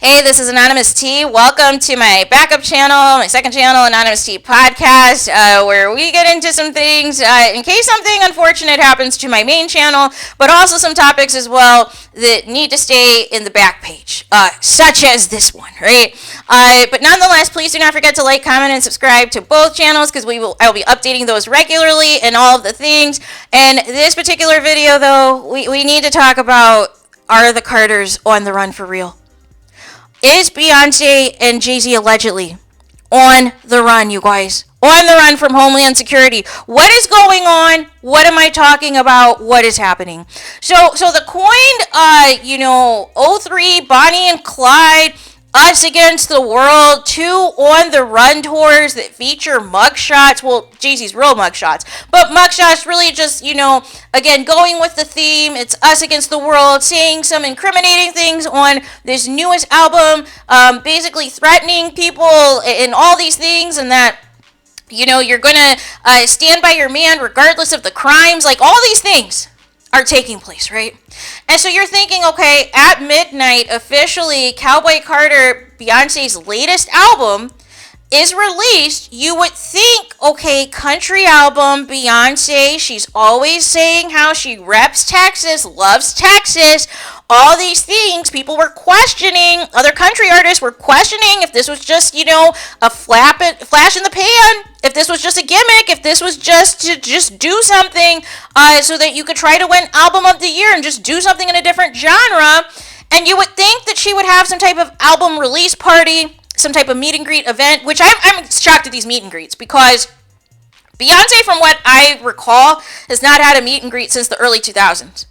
Hey, this is Anonymous T. Welcome to my backup channel, my second channel, Anonymous T Podcast, where we get into some things in case something unfortunate happens to my main channel, but also some topics as well that need to stay in the back page, such as this one, right? But nonetheless, please do not forget to like, comment, and subscribe to both channels because I will be updating those regularly and all of the things. And this particular video, though, we need to talk about, are the Carters on the run for real? Is Beyoncé and Jay-Z allegedly on the run, you guys? On the run from Homeland Security. What is going on? What am I talking about? What is happening? So the coined, 03 Bonnie and Clyde, Us Against the World, 2 on the run tours that feature mugshots. Well, Jay-Z's real mugshots, but mugshots really just, again, going with the theme. It's Us Against the World, saying some incriminating things on this newest album, basically threatening people and all these things, and that, you're going to stand by your man regardless of the crimes, like all these things are taking place, right? And so you're thinking, okay, at midnight, officially, Cowboy Carter, Beyonce's latest album, is released. You would think, okay, country album, Beyonce, she's always saying how she reps Texas, loves Texas, all these things. People were questioning, other country artists were questioning if this was just, a flash in the pan, if this was just a gimmick, if this was just to just do something so that you could try to win album of the year and just do something in a different genre. And you would think that she would have some type of album release party, some type of meet and greet event, which I'm shocked at these meet and greets because Beyonce, from what I recall, has not had a meet and greet since the early 2000s.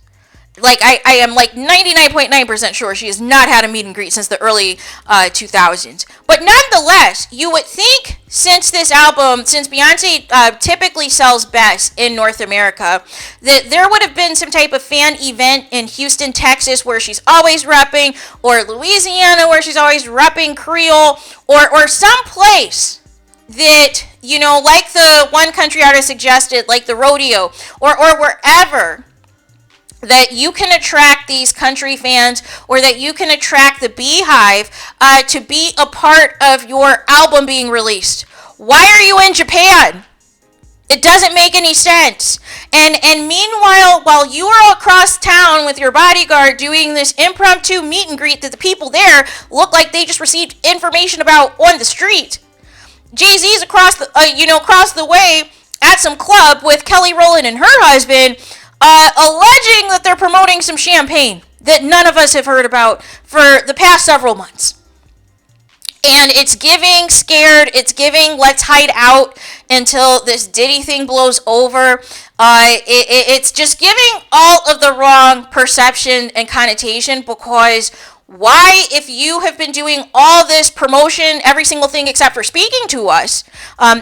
Like, I am like 99.9% sure she has not had a meet and greet since the early 2000s. But nonetheless, you would think since this album, since Beyonce typically sells best in North America, that there would have been some type of fan event in Houston, Texas, where she's always repping, or Louisiana, where she's always repping Creole, or some place that, like the one country artist suggested, like the rodeo, or wherever, that you can attract these country fans, or that you can attract the Beehive to be a part of your album being released. Why are you in Japan? It doesn't make any sense. And meanwhile, while you are across town with your bodyguard doing this impromptu meet and greet that the people there look like they just received information about on the street, Jay-Z's across the way at some club with Kelly Rowland and her husband, alleging that they're promoting some champagne that none of us have heard about for the past several months. And it's giving scared, it's giving let's hide out until this Diddy thing blows over. It's just giving all of the wrong perception and connotation, because why, if you have been doing all this promotion, every single thing except for speaking to us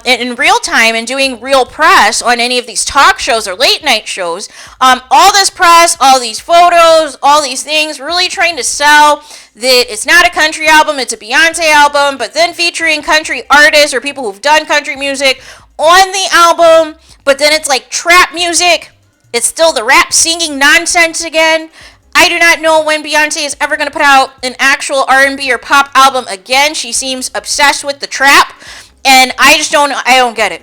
in real time and doing real press on any of these talk shows or late night shows, all this press, all these photos, all these things, really trying to sell that it's not a country album, it's a Beyonce album, but then featuring country artists or people who've done country music on the album, but then it's like trap music, it's still the rap singing nonsense again. I do not know when Beyonce is ever going to put out an actual R&B or pop album again. She seems obsessed with the trap, and I don't get it.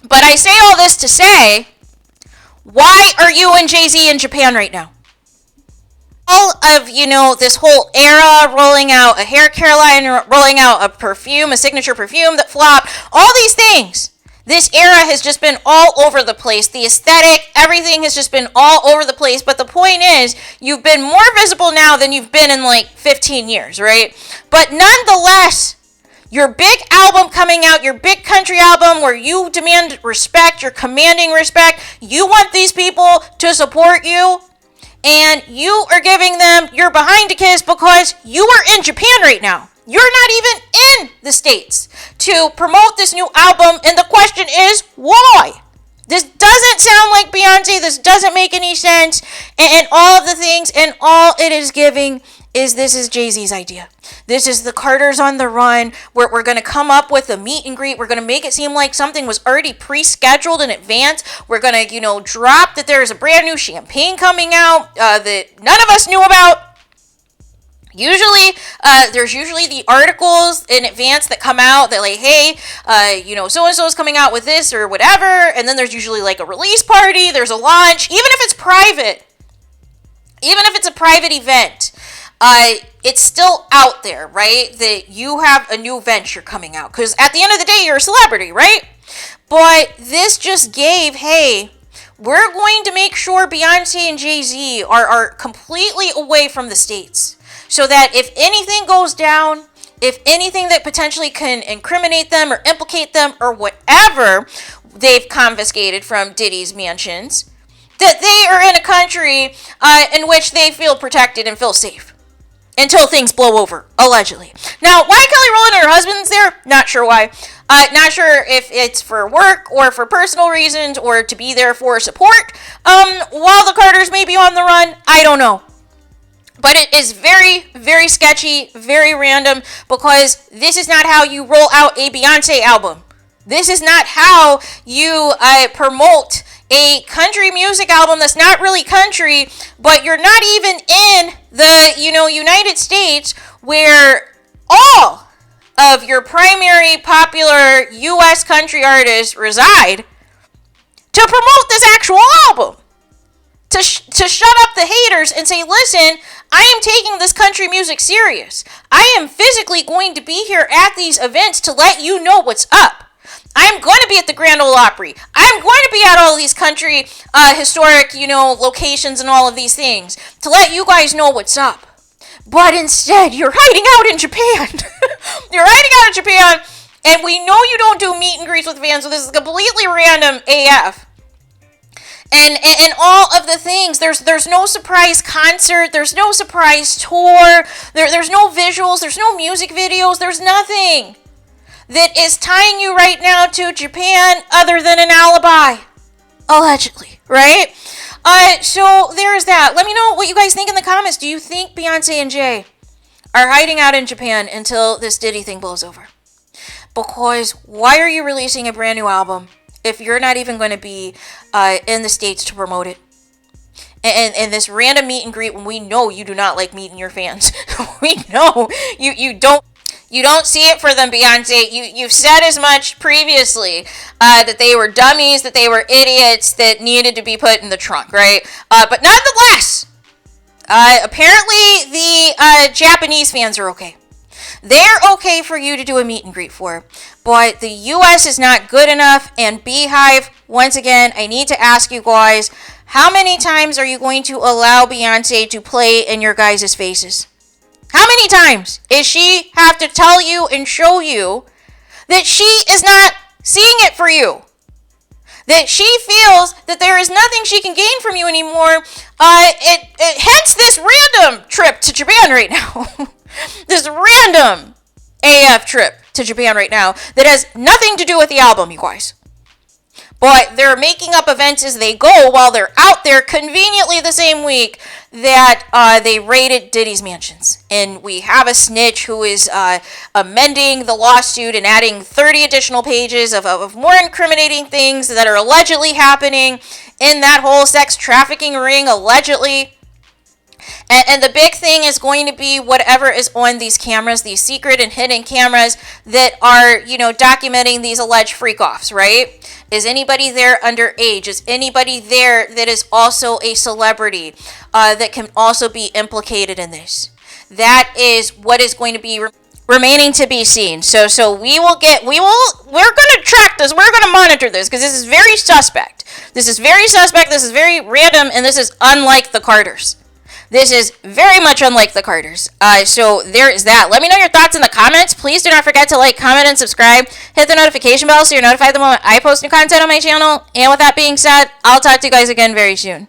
But I say all this to say, why are you and Jay-Z in Japan right now? All of, this whole era, rolling out a hair care line, rolling out a perfume, a signature perfume that flopped, all these things. This era has just been all over the place. The aesthetic, everything has just been all over the place. But the point is, you've been more visible now than you've been in like 15 years, right? But nonetheless, your big album coming out, your big country album where you demand respect, you're commanding respect, you want these people to support you, and you are giving them your behind a kiss because you are in Japan right now. You're not even in the States to promote this new album, and the question is, why? This doesn't sound like Beyonce, this doesn't make any sense, and all of the things, and all it is giving is this is Jay-Z's idea. This is the Carters on the run, where we're going to come up with a meet and greet, we're going to make it seem like something was already pre-scheduled in advance, we're going to, drop that there is a brand new champagne coming out that none of us knew about. Usually, there's usually the articles in advance that come out that like, hey, so-and-so is coming out with this or whatever. And then there's usually like a release party. There's a launch. Even if it's private, even if it's a private event, it's still out there, right? That you have a new venture coming out. Because at the end of the day, you're a celebrity, right? But this just gave, hey, we're going to make sure Beyonce and Jay-Z are completely away from the States. So that if anything goes down, if anything that potentially can incriminate them or implicate them or whatever they've confiscated from Diddy's mansions, that they are in a country in which they feel protected and feel safe until things blow over, allegedly. Now, why Kelly Rowland and her husband's there? Not sure why. Not sure if it's for work or for personal reasons or to be there for support. While the Carters may be on the run, I don't know. But it is very, very sketchy, very random, because this is not how you roll out a Beyonce album. This is not how you promote a country music album that's not really country, but you're not even in the, United States where all of your primary popular U.S. country artists reside to promote this actual album. To shut up the haters and say, listen, I am taking this country music serious. I am physically going to be here at these events to let you know what's up. I'm going to be at the Grand Ole Opry. I'm going to be at all these country historic, locations and all of these things to let you guys know what's up. But instead, you're hiding out in Japan. You're hiding out in Japan, and we know you don't do meet and greets with fans, so this is completely random AF. And all of the things, there's no surprise concert, there's no surprise tour, there's no visuals, there's no music videos, there's nothing that is tying you right now to Japan other than an alibi, allegedly, right? So there's that. Let me know what you guys think in the comments. Do you think Beyonce and Jay are hiding out in Japan until this Diddy thing blows over? Because why are you releasing a brand new album if you're not even going to be in the States to promote it? And this random meet and greet when we know you do not like meeting your fans. We know you don't see it for them, Beyonce. You've said as much previously that they were dummies, that they were idiots that needed to be put in the trunk, right? But nonetheless, apparently the Japanese fans are okay. They're okay for you to do a meet and greet for, but the U.S. is not good enough. And Beehive, once again, I need to ask you guys, how many times are you going to allow Beyonce to play in your guys' faces? How many times is she have to tell you and show you that she is not seeing it for you? That she feels that there is nothing she can gain from you anymore. Hence this random trip to Japan right now. This random AF trip to Japan right now that has nothing to do with the album, you guys. But they're making up events as they go while they're out there conveniently the same week that they raided Diddy's mansions. And we have a snitch who is amending the lawsuit and adding 30 additional pages of more incriminating things that are allegedly happening in that whole sex trafficking ring, allegedly. And the big thing is going to be whatever is on these cameras, these secret and hidden cameras that are, documenting these alleged freak-offs, right? Is anybody there underage? Is anybody there that is also a celebrity that can also be implicated in this? That is what is going to be remaining to be seen. So we're going to track this. We're going to monitor this because this is very suspect. This is very suspect. This is very random, and this is unlike the Carters. This is very much unlike the Carters. So there is that. Let me know your thoughts in the comments. Please do not forget to like, comment, and subscribe. Hit the notification bell so you're notified the moment I post new content on my channel. And with that being said, I'll talk to you guys again very soon.